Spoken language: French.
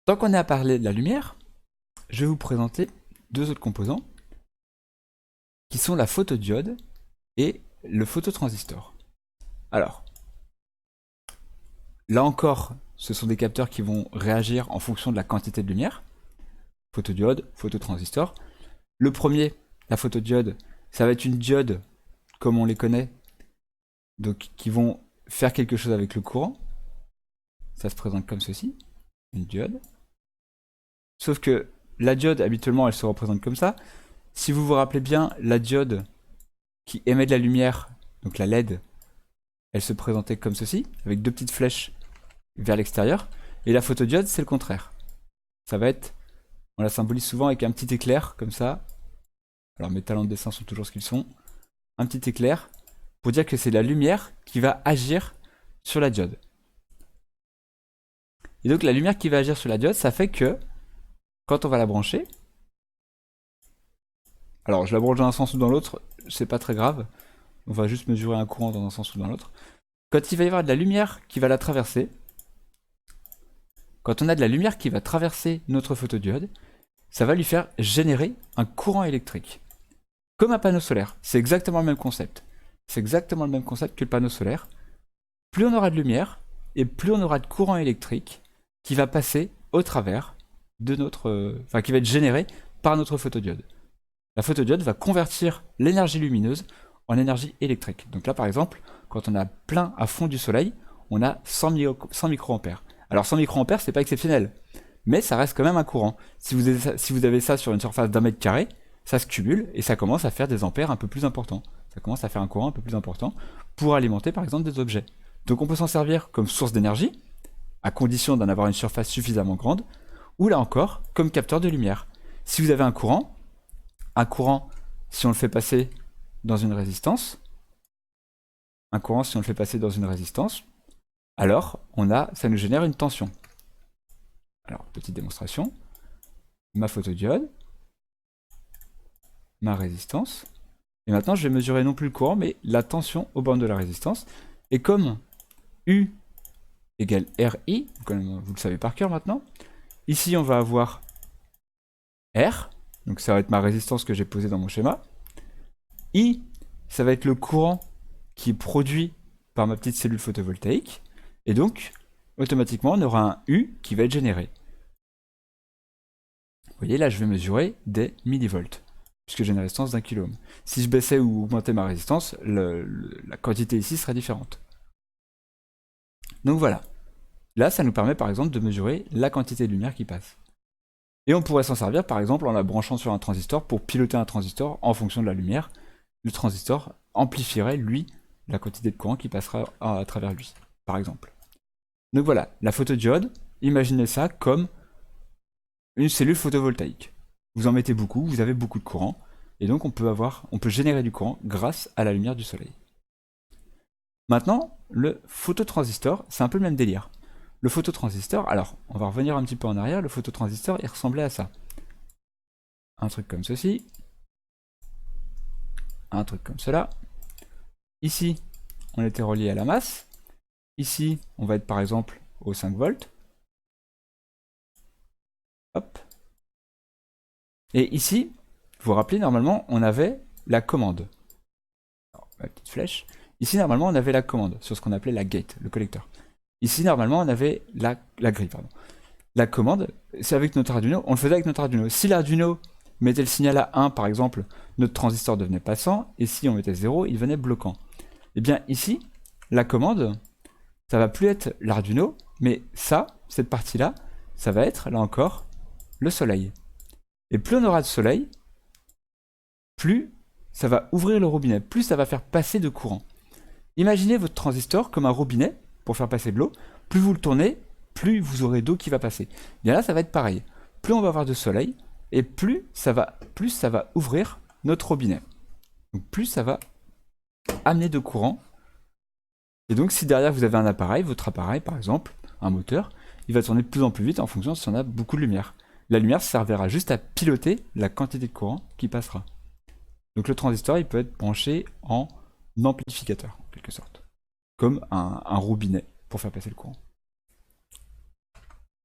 Tant qu'on est à parler de la lumière, je vais vous présenter deux autres composants qui sont la photodiode et le phototransistor. Alors, là encore, ce sont des capteurs qui vont réagir en fonction de la quantité de lumière. Photodiode, phototransistor. Le premier, la photodiode, ça va être une diode comme on les connaît, donc qui vont faire quelque chose avec le courant. Ça se présente comme ceci, une diode. Sauf que la diode, habituellement, elle se représente comme ça. Si vous vous rappelez bien, la diode qui émet de la lumière, donc la LED, elle se présentait comme ceci, avec deux petites flèches vers l'extérieur. Et la photodiode, c'est le contraire. Ça va être, on la symbolise souvent avec un petit éclair, comme ça. Alors mes talents de dessin sont toujours ce qu'ils sont. Un petit éclair, pour dire que c'est la lumière qui va agir sur la diode. Et donc la lumière qui va agir sur la diode, ça fait que, quand on va la brancher, alors je la branche dans un sens ou dans l'autre, c'est pas très grave, on va juste mesurer un courant dans un sens ou dans l'autre. Quand il va y avoir de la lumière qui va la traverser, quand on a de la lumière qui va traverser notre photodiode, ça va lui faire générer un courant électrique. Comme un panneau solaire, c'est exactement le même concept. C'est exactement le même concept que le panneau solaire. Plus on aura de lumière, et plus on aura de courant électrique qui va passer au travers de notre... enfin, qui va être généré par notre photodiode. La photodiode va convertir l'énergie lumineuse en énergie électrique. Donc là, par exemple, quand on a plein à fond du soleil, on a 100 microampères. Alors 100 microampères, c'est pas exceptionnel, mais ça reste quand même un courant. Si vous avez ça sur une surface d'1 mètre carré, ça se cumule et ça commence à faire des ampères un peu plus importants. Ça commence à faire un courant un peu plus important pour alimenter par exemple des objets. Donc on peut s'en servir comme source d'énergie, à condition d'en avoir une surface suffisamment grande, ou là encore, comme capteur de lumière. Si vous avez un courant, si on le fait passer dans une résistance, alors ça nous génère une tension. Alors, petite démonstration. Ma photodiode, ma résistance. Et maintenant, je vais mesurer non plus le courant, mais la tension aux bornes de la résistance. Et comme U égale RI, comme vous le savez par cœur maintenant, ici on va avoir R, donc ça va être ma résistance que j'ai posée dans mon schéma. I, ça va être le courant qui est produit par ma petite cellule photovoltaïque. Et donc, automatiquement, on aura un U qui va être généré. Vous voyez, là, je vais mesurer des millivolts, puisque j'ai une résistance d'1 kΩ. Si je baissais ou augmentais ma résistance, la quantité ici serait différente. Donc voilà. Là, ça nous permet par exemple de mesurer la quantité de lumière qui passe. Et on pourrait s'en servir par exemple en la branchant sur un transistor pour piloter un transistor en fonction de la lumière. Le transistor amplifierait, lui, la quantité de courant qui passera à travers lui, par exemple. Donc voilà, la photodiode, imaginez ça comme une cellule photovoltaïque. Vous en mettez beaucoup, vous avez beaucoup de courant, et donc on peut générer du courant grâce à la lumière du soleil. Maintenant, le phototransistor, c'est un peu le même délire. Le phototransistor, alors, on va revenir un petit peu en arrière, le phototransistor, il ressemblait à ça. Un truc comme ceci. Un truc comme cela. Ici, on était relié à la masse. Ici, on va être par exemple au 5 volts. Hop. Et ici, vous vous rappelez, normalement, on avait la commande. Alors, ma petite flèche. Ici, normalement, on avait la commande sur ce qu'on appelait la gate, le collecteur. Ici, normalement, on avait la grille, pardon. La commande, c'est avec notre Arduino. On le faisait avec notre Arduino. Si l'Arduino mettait le signal à 1, par exemple, notre transistor devenait passant, et si on mettait 0, il devenait bloquant. Et bien ici, la commande, ça va plus être l'Arduino, mais ça, cette partie-là, ça va être, là encore, le soleil. Et plus on aura de soleil, plus ça va ouvrir le robinet, plus ça va faire passer de courant. Imaginez votre transistor comme un robinet pour faire passer de l'eau. Plus vous le tournez, plus vous aurez d'eau qui va passer. Bien là, ça va être pareil. Plus on va avoir de soleil, et plus ça va ouvrir notre robinet. Donc plus ça va amener de courant. Et donc si derrière vous avez un appareil, votre appareil par exemple, un moteur, il va tourner de plus en plus vite en fonction si on a beaucoup de lumière. La lumière servira juste à piloter la quantité de courant qui passera. Donc le transistor, il peut être branché en amplificateur, en quelque sorte. Comme un robinet pour faire passer le courant.